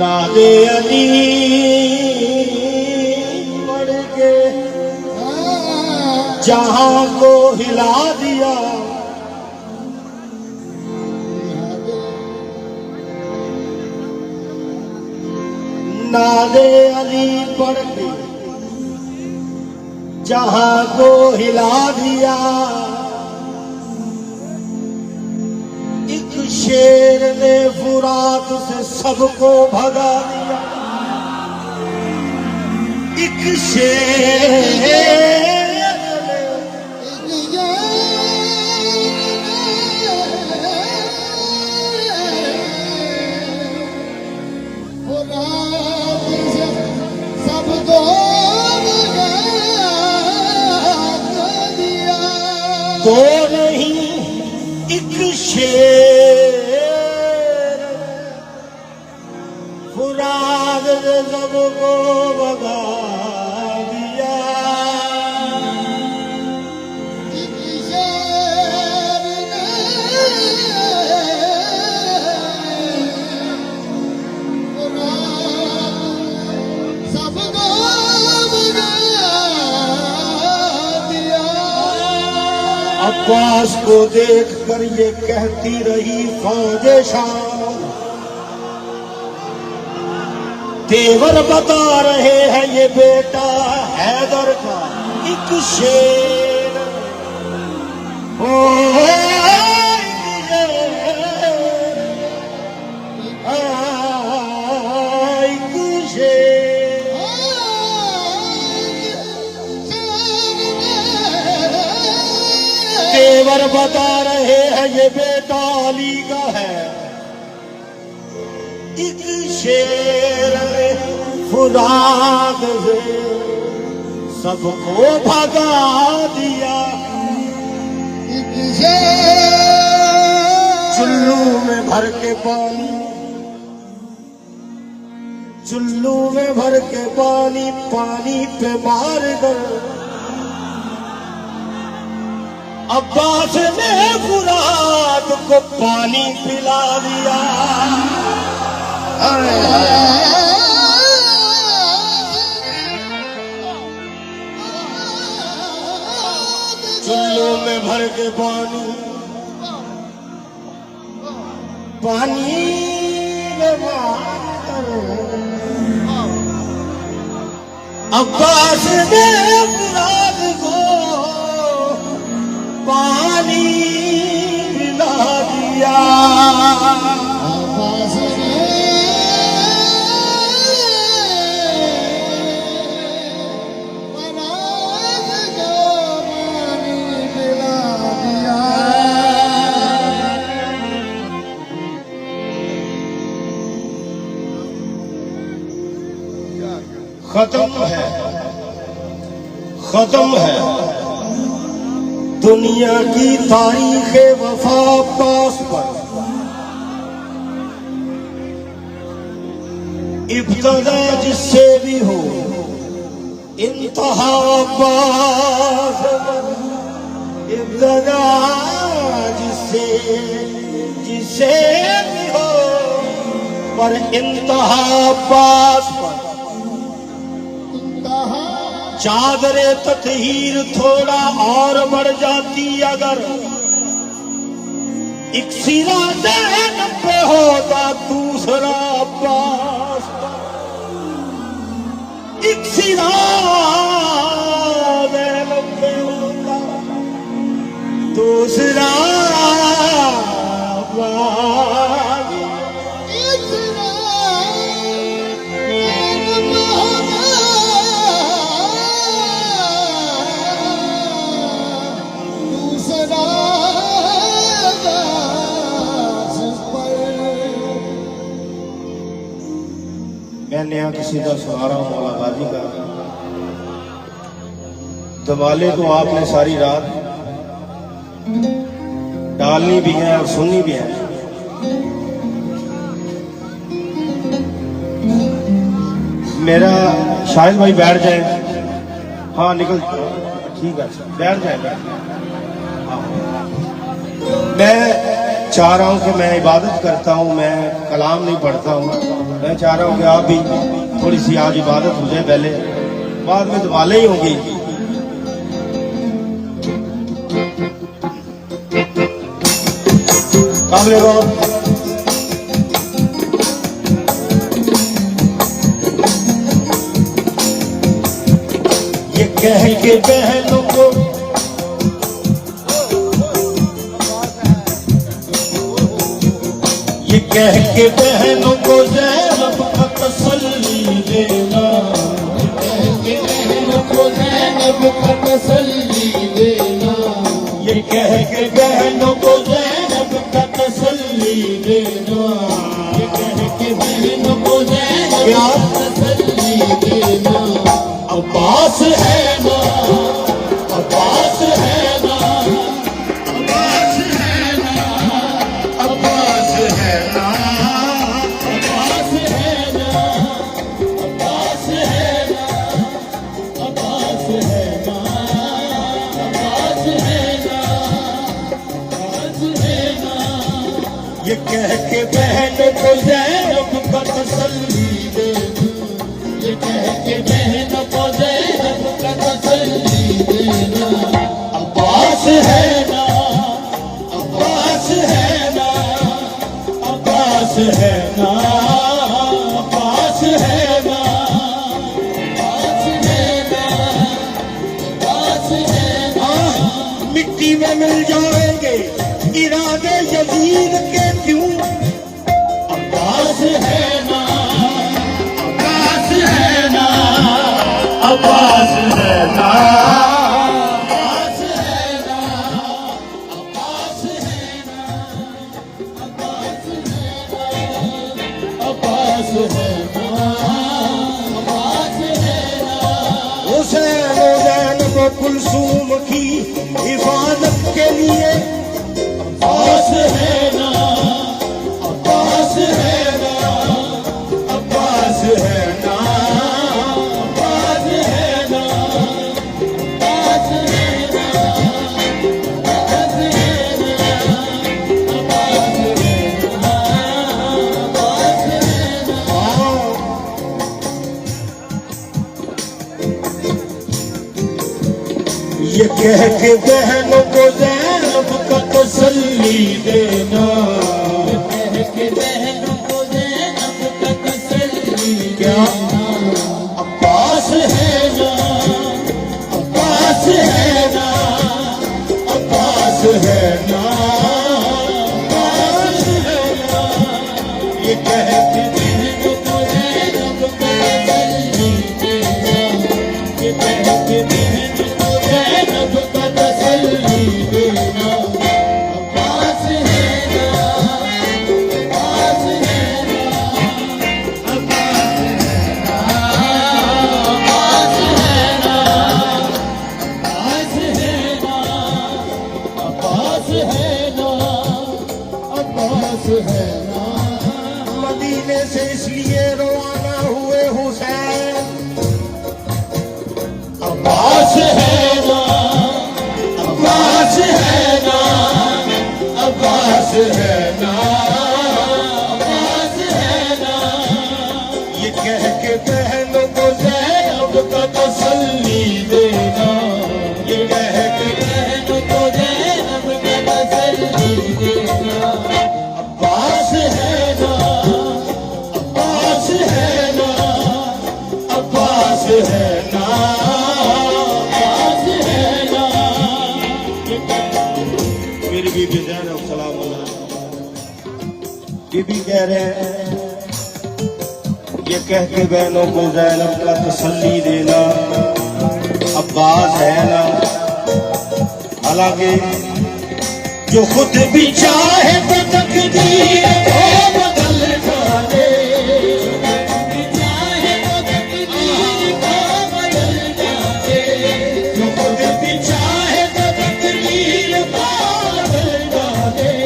नादे अली पढ़ के जहां को हिला दिया। नादे अली पढ़ के जहां को हिला दिया। एक शेर ने फुरात से सबको भगा दिया। एक शेर दो नहीं एक शेर फुराद सबको भगा दिया। एक शेर सबको अब्बास को देखकर ये कहती रही फौजे शाम। तेवर बता रहे हैं ये बेटा हैदर का एक शेर। तेवर बता रहे हैं ये बेटा अली का है एक शेर। फुराद से सबको भगा दिया। एक शेर चुल्लू में भर के पानी, चुल्लू में भर के पानी, पानी पे मार कर अब्बास ने फुराद को पानी पिला दिया। चुल्लू में भर के पानी, पानी में मार अब्बास ने फुराद को पानी पिला दिया। अब्बास ने फुराद को पानी पिला दिया। खत्म है, खत्म है दुनिया की तारीख वफा अब्बास पर। इब्तदा जिससे भी हो इंतहा अब्बास पर। इब्तदा जिससे भी हो पर इंतहा अब्बास पर। चादरे ततहीर थोड़ा और बढ़ जाती अगर एक सिरा दैन पे होता दूसरा अब्बास। एक सिरा दैन पे होता दूसरा अब्बास। मैंने यहाँ किसी का सुना रहा हूँ मौला गाजी का। दवाले तो आपने सारी रात डालनी भी है और सुननी भी है। मेरा शायद भाई बैठ जाए। हाँ निकल, ठीक है बैठ जाए। हाँ मैं चाह रहा हूँ कि मैं इबादत करता हूँ, मैं कलाम नहीं पढ़ता हूँ। मैं चाह रहा हूँ कि आप भी थोड़ी सी आज इबादत हो जाए, पहले बाद में दवाले ही होंगी। काबिल गौर ये कह के बहनों को ये कह के बहनों को ज़ैनब का तसल्ली देना, कह के बहनों को ज़ैनब का तसल्ली देना, ये कह के बहनों को ज़ैनब का तसल्ली देना, ये कह के बहनों को ज़ैनब क्या का तसल्ली देना। अब्बास है ना, अब्बास है ना, अब्बास है ना, अब्बास है ना, अब्बास है ना, अब्बास है ना, अब्बास है ना, अब्बास है ना, अब्बास है ना। ये कह के बहनों को ज़ैनब का तसल्ली देना, ये कह के बहनों को ज़ैनब का तसल्ली देना। अब्बास है ना, अब्बास है ना, अब्बास है ना, अब्बास है ना, अब्बास है ना, अब्बास है ना। मिट्टी में मिल जाएंगे इरादे यजीद के क्यों। अब्बास है ना, अब्बास है ना, अब्बास है ना, अब्बास है ना, अब्बास है ना, अब्बास है ना, अब्बास है ना, अब्बास है ना। हुसैन ज़ैनब कुलसूम की हिफाजत के लिए अब्बास है ना, अब्बास है ना, अब्बास है ना, अब्बास है ना, अब्बास है ना, अब्बास है ना, अब्बास है ना, अब्बास है ना। ये कह के बहनों को ज़ैनब का तसल्ली देना, कह के बहनों को ज़ैनब का तसल्ली क्या देना। अब्बास है ना, अब्बास है ना, अब्बास है ना, अब्बास है ना। ये कह के बहनों को ज़ैनब का तसल्ली देना। ये कह के बहनों को ज़ैनब का तसल्ली देना। अब्बास है ना, अब्बास है ना, अब्बास है ना, अब्बास है ना, अब्बास है ना, अब्बास है ना, अब्बास है ना। मदीने से इसलिए रवाना हुए हुसैन, अब्बास है ना, अब्बास है ना, अब्बास है ना, अब्बास है ना। ये कह के बहनों को ज़ैनब का तसल्ली देना, ये कह के बहनों को ज़ैनब का तसल्ली देना। अब्बास है ना, अब्बास है ना, अब्बास है ना, अब्बास है ना। मेरी बीबी ज़ैनब सलाम अलैहा बीबी कह रहे हैं ये कह के बहनों को ज़ैनब का तसल्ली देना, अब्बास है ना। हालांकि जो खुद भी चाहे तो तकदीर को बदल जाए, चाहे तो तकदीर को बदल जाए। जो खुद भी चाहे तो तकदीर को बदल जाए,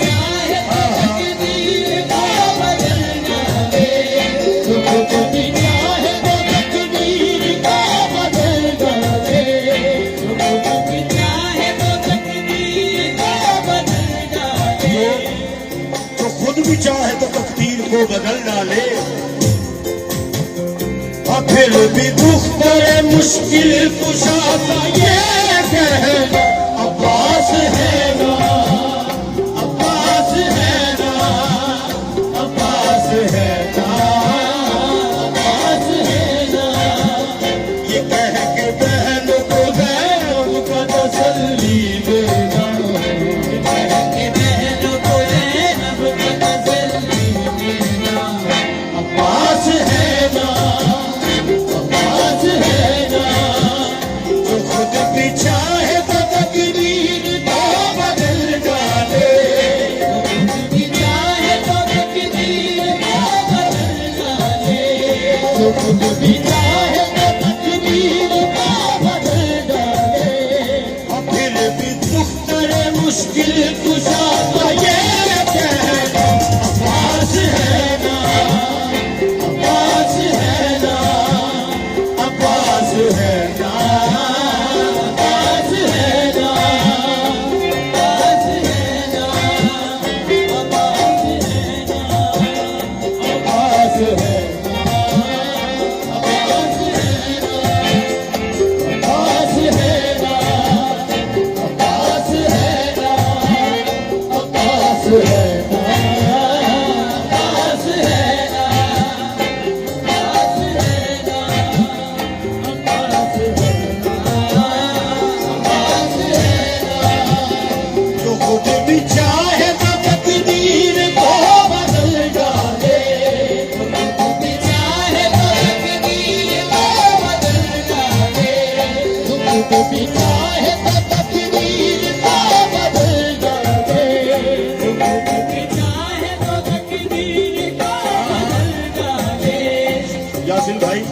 चाहे तो तकदीर को बदल जाए। जो खुद भी चाहे तो तकदीर को बदल जाए। चाहे तो तकदीर को बदल जाए। को बदल डाले, और फिर भी दुख करे मुश्किल कुशा का ये कहना अब्बास है ना, अब्बास है ना, अब्बास है ना, अब्बास है ना। ये कह के बहन को ज़ैनब का तसल्ली देना, ये कह के बहन को ज़ैनब का तसल्ली देना, अब्बास है ना, अब्बास है ना। जो खुद भी चाहे तो तकदीर को बदल डाले, जो खुद भी चाहे तो तकदीर को बदल डाले, जो खुद भी चाहे तो तकदीर को बदल डाले, और फिर भी दुख करे मुश्किल कुशा का ये कहना अब्बास है ना, अब्बास है ना, अब्बास है ना, अब्बास है ना, अब्बास है ना, अब्बास है ना, अब्बास है जो खुद भी चाहे तो तकदीर को बदल डाले, जो खुद भी चाहे तो तकदीर को बदल डाले, जो खुद भी चाहे तो तकदीर को बदल डाले, जो खुद भी चाहे तो तकदीर को बदल डाले। यासिन भाई,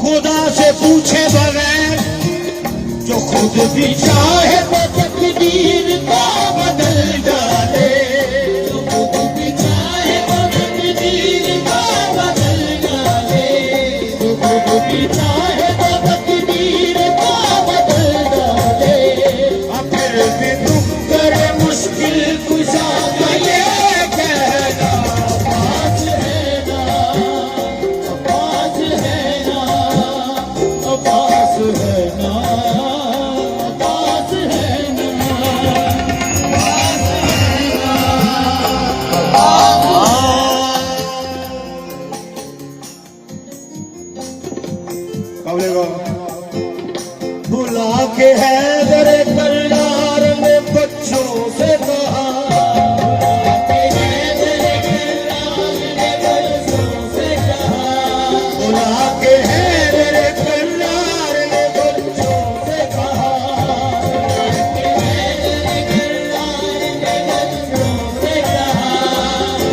खुदा से पूछे बगैर जो खुद भी चाहे तो तकदीर को बदल डाले, जो खुद भी चाहे तो तकदीर को बदल डाले, जो खुद भी चाहे तो तकदीर को बदल डाले, और फिर भी दुख करे मुश्किल कुशा का ये कहना अब्बास है ना, अब्बास है ना, अब्बास है ना, अब्बास है ना। बुला के हैदर कल्लार ने बच्चों से कहा, बुला के हैदर कल्लार ने बच्चों से कहा, बुला के हैदर कल्लार ने बच्चों से कहा, बुला के हैदर कल्लार ने बच्चों से कहा,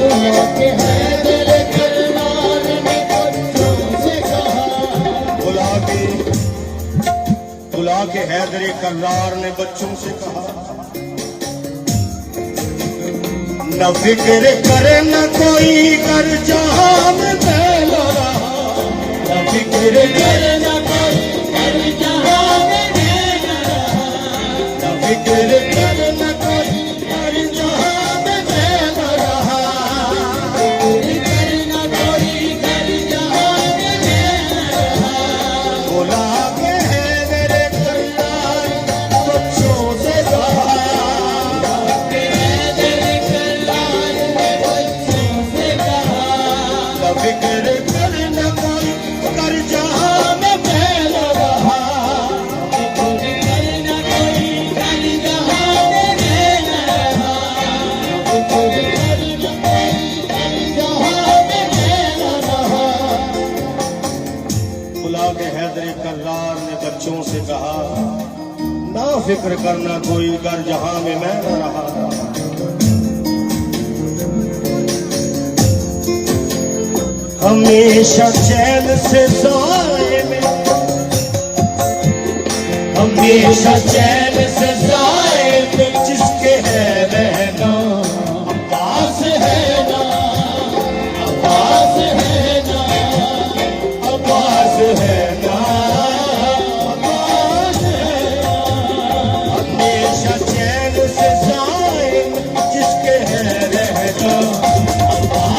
बुला के हैदर कल्लार ने बच्चों से कहा, बुला के हैदर कल्लार ने बच्चों से कहा, न फिक्र करे न कोई कर जहां में फैला रहा, न फिक्र करे न कोई कर जहां में फैला रहा, न फिक्र करे न कोई कर जहां में फैला रहा, फिक्र करे न कोई कर जहां में फैला रहा। बुला के हैदर कल्लार बच्चों से कहा, फिक्र कर न कोई कर जहां में फैला रहा, फिक्र कर न कोई कर जहां में फैला रहा, फिक्र कर न कोई कर जहां में फैला रहा। बुला के हैदर कल्लार ने बच्चों से कहा, ना फिक्र करना कोई कर जहां में मैं न रहा। हमेशा चैन से सोए में, हमेशा चैन से सोए में जिसके है रहना अब्बास है ना, अब्बास है ना, अब्बास है ना, अब्बास है ना। हमेशा चैन से सोए में जिसके है रहना अब्बास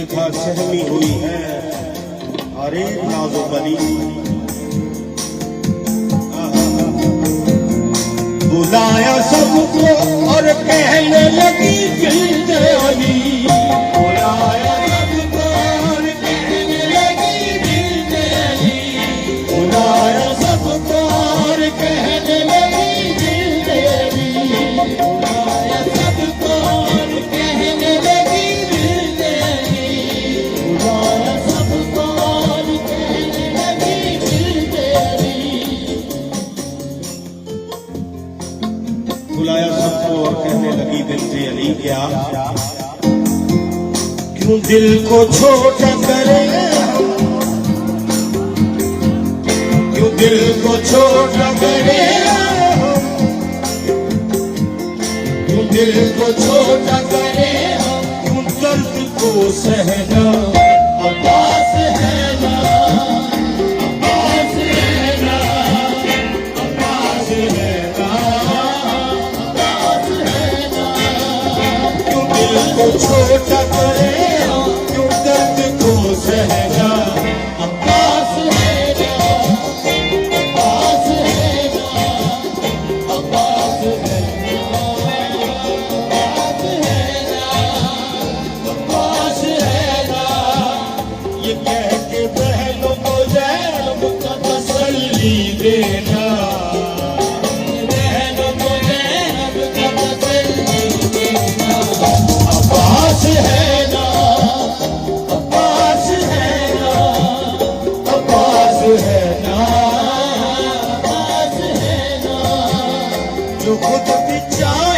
देखा सहमी हुई है। अरे नाज़ो बली बुलाया सबको और कहने लगी जिल्द अली। बुलाया सबको और कहने लगी जिल्द अली। बुलाया सबको और कहने लगी जिल्द अली। बुलाया सबको और कहने लगी जिल्द अली। बुलाया सबको और कहने लगी जिल्द अली। बुलाया सबको और कहने लगी दिल से अली क्या क्यों दिल को छोटा करे हम, क्यों दिल को छोटा करे हम, क्यों दिल को छोटा करे हम, क्यों दर्द को सहना अब्बास है ना, अब्बास है ना, अब्बास है ना, अब्बास है ना। क्यों दिल को छोटा करे हम, क्यों दर्द को सहना अब्बास है ना, अब्बास है ना, अब्बास है ना, अब्बास है ना, अब्बास है ना। ये कह के बहनों को ज़ैनब का तसल्ली देना, बहनों को ज़ैनब का तसल्ली देना। अब्बास है ना, अब्बास है ना, अब्बास है ना, अब्बास है ना। जो खुद भी चाहे